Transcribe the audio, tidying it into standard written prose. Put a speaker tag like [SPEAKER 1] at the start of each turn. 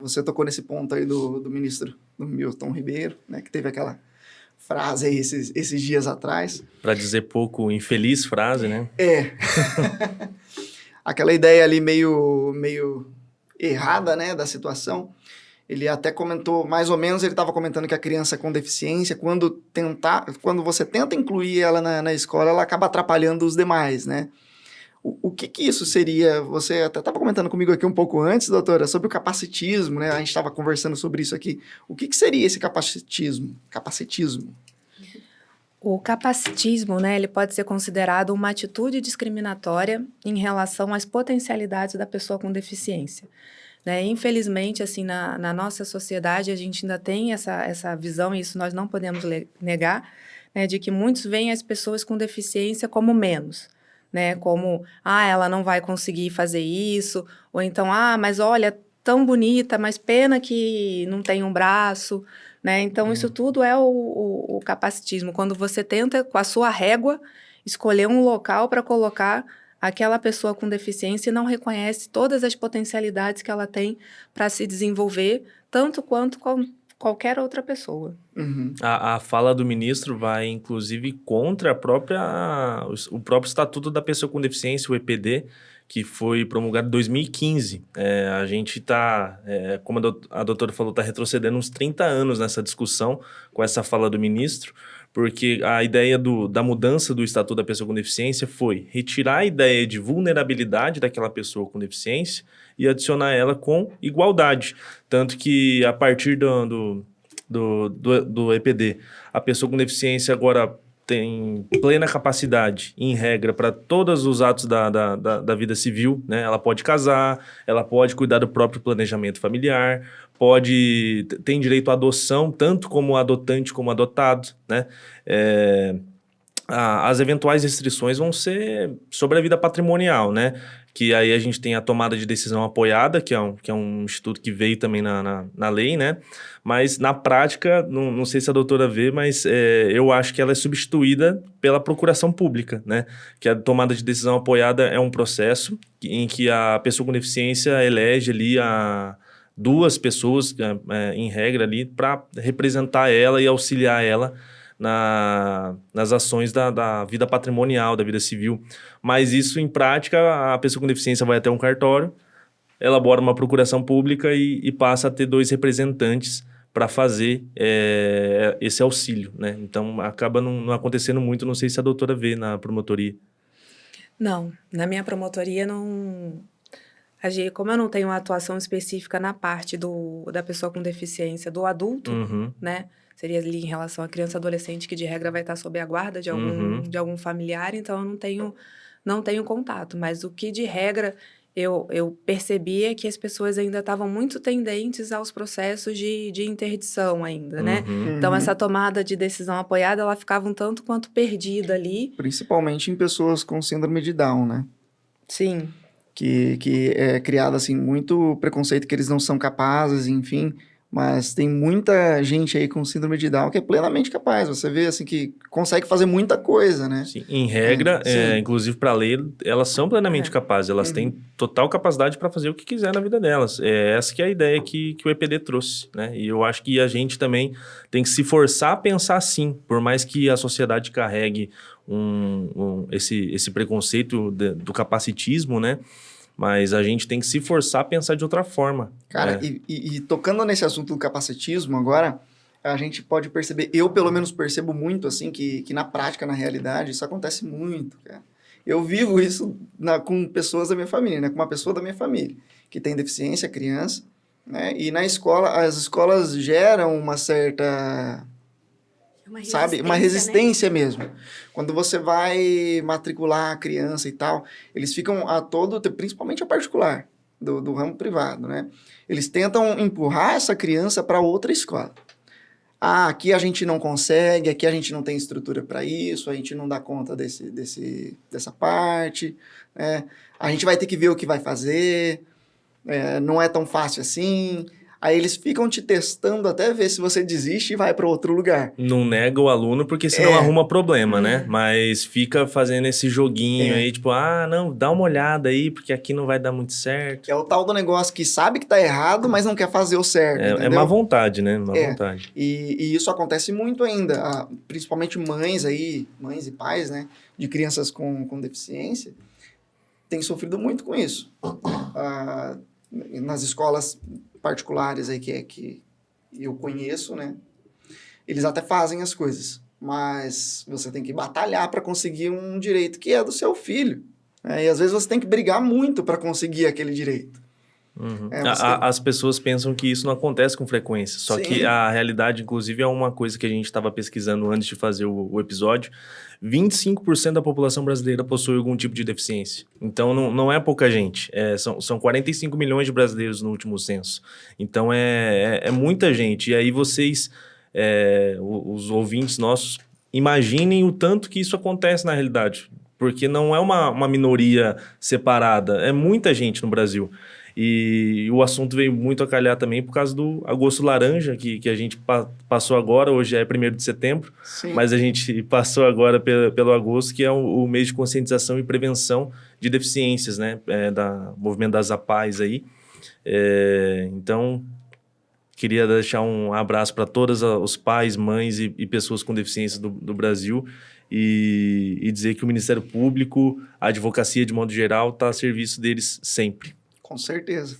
[SPEAKER 1] Você tocou nesse ponto aí do ministro do Milton Ribeiro, né, que teve aquela frase aí esses dias atrás.
[SPEAKER 2] Para dizer pouco, infeliz frase, né?
[SPEAKER 1] É. Aquela ideia ali meio errada, né, da situação. Ele até comentou, mais ou menos, ele estava comentando que a criança com deficiência, quando você tenta incluir ela na escola, ela acaba atrapalhando os demais, né? O que isso seria? Você até estava comentando comigo aqui um pouco antes, doutora, sobre o capacitismo, né? A gente estava conversando sobre isso aqui. O que seria esse capacitismo?
[SPEAKER 3] O capacitismo, né, ele pode ser considerado uma atitude discriminatória em relação às potencialidades da pessoa com deficiência. Né? Infelizmente, assim, na nossa sociedade, a gente ainda tem essa visão, e isso nós não podemos negar, né, de que muitos veem as pessoas com deficiência como menos. Né, como, ela não vai conseguir fazer isso, ou então, mas olha, tão bonita, mas pena que não tem um braço, né, então isso tudo é o capacitismo, quando você tenta, com a sua régua, escolher um local para colocar aquela pessoa com deficiência e não reconhece todas as potencialidades que ela tem para se desenvolver, tanto quanto qualquer outra pessoa.
[SPEAKER 1] Uhum.
[SPEAKER 2] A fala do ministro vai, inclusive, contra o próprio Estatuto da Pessoa com Deficiência, o EPD, que foi promulgado em 2015. A gente está, como a doutora falou, está retrocedendo uns 30 anos nessa discussão com essa fala do ministro, porque a ideia da mudança do Estatuto da Pessoa com Deficiência foi retirar a ideia de vulnerabilidade daquela pessoa com deficiência e adicionar ela com igualdade. Tanto que, a partir do EPD, a pessoa com deficiência agora tem plena capacidade, em regra, para todos os atos da vida civil, né? Ela pode casar, ela pode cuidar do próprio planejamento familiar, tem direito à adoção, tanto como adotante como adotado, né? As eventuais restrições vão ser sobre a vida patrimonial, né? Que aí a gente tem a tomada de decisão apoiada, que é um instituto que veio também na lei, né? Mas na prática, não sei se a doutora vê, mas eu acho que ela é substituída pela procuração pública, né? Que a tomada de decisão apoiada é um processo em que a pessoa com deficiência elege ali duas pessoas, em regra ali, para representar ela e auxiliar ela nas ações da vida patrimonial, da vida civil. Mas isso, em prática, a pessoa com deficiência vai até um cartório, elabora uma procuração pública e passa a ter 2 representantes para fazer esse auxílio, né? Então, acaba não acontecendo muito, não sei se a doutora vê na promotoria.
[SPEAKER 3] Não, na minha promotoria não... Como eu não tenho uma atuação específica na parte da pessoa com deficiência, do adulto, né? Seria ali em relação à criança e adolescente, que de regra vai estar sob a guarda de algum familiar, então eu não tenho contato. Mas o que de regra eu percebi é que as pessoas ainda estavam muito tendentes aos processos de interdição ainda, né? Então essa tomada de decisão apoiada, ela ficava um tanto quanto perdida ali.
[SPEAKER 1] Principalmente em pessoas com síndrome de Down, né?
[SPEAKER 3] Sim.
[SPEAKER 1] Que é criado, assim, muito preconceito que eles não são capazes, enfim, mas tem muita gente aí com síndrome de Down que é plenamente capaz, você vê, assim, que consegue fazer muita coisa, né?
[SPEAKER 2] Sim, em regra, inclusive para a lei, elas são plenamente capazes, elas têm total capacidade para fazer o que quiser na vida delas. Essa que é a ideia que o EPD trouxe, né? E eu acho que a gente também tem que se forçar a pensar assim, por mais que a sociedade carregue esse preconceito do capacitismo, né? Mas a gente tem que se forçar a pensar de outra forma.
[SPEAKER 1] Cara, e tocando nesse assunto do capacitismo agora, a gente pode perceber, eu pelo menos percebo muito, assim, que na prática, na realidade, isso acontece muito, cara. Eu vivo isso com pessoas da minha família, né? Com uma pessoa da minha família, que tem deficiência, criança, né? E na escola, as escolas geram uma certa... Uma resistência, né? Mesmo. Quando você vai matricular a criança e tal, eles ficam principalmente a particular, do ramo privado, né? Eles tentam empurrar essa criança para outra escola. Aqui a gente não consegue, aqui a gente não tem estrutura para isso, a gente não dá conta dessa parte, né? A gente vai ter que ver o que vai fazer, não é tão fácil assim. Aí eles ficam te testando até ver se você desiste e vai para outro lugar.
[SPEAKER 2] Não nega o aluno porque senão arruma problema, né? Mas fica fazendo esse joguinho aí, tipo, não, dá uma olhada aí, porque aqui não vai dar muito certo.
[SPEAKER 1] É o tal do negócio que sabe que tá errado, mas não quer fazer o certo,
[SPEAKER 2] É
[SPEAKER 1] entendeu?
[SPEAKER 2] má vontade, né? Má vontade.
[SPEAKER 1] E isso acontece muito ainda, principalmente mães e pais, né, de crianças com deficiência, têm sofrido muito com isso. Nas escolas particulares aí que eu conheço, né, eles até fazem as coisas, mas você tem que batalhar para conseguir um direito que é do seu filho. Né? E às vezes você tem que brigar muito para conseguir aquele direito.
[SPEAKER 2] Uhum. As pessoas pensam que isso não acontece com frequência, só que a realidade, inclusive, é uma coisa que a gente estava pesquisando antes de fazer o episódio. 25% da população brasileira possui algum tipo de deficiência. Então, não é pouca gente. São 45 milhões de brasileiros no último censo. Então, é muita gente. E aí vocês, os ouvintes nossos, imaginem o tanto que isso acontece na realidade. Porque não é uma minoria separada. É muita gente no Brasil. E o assunto veio muito a calhar também por causa do Agosto Laranja, que a gente passou agora, hoje é 1º de setembro, mas a gente passou agora pelo agosto, que é o mês de conscientização e prevenção de deficiências, né? Da movimento das APAES aí. Então, queria deixar um abraço para todos os pais, mães e pessoas com deficiência do Brasil e dizer que o Ministério Público, a advocacia de modo geral, está a serviço deles sempre.
[SPEAKER 1] Com certeza.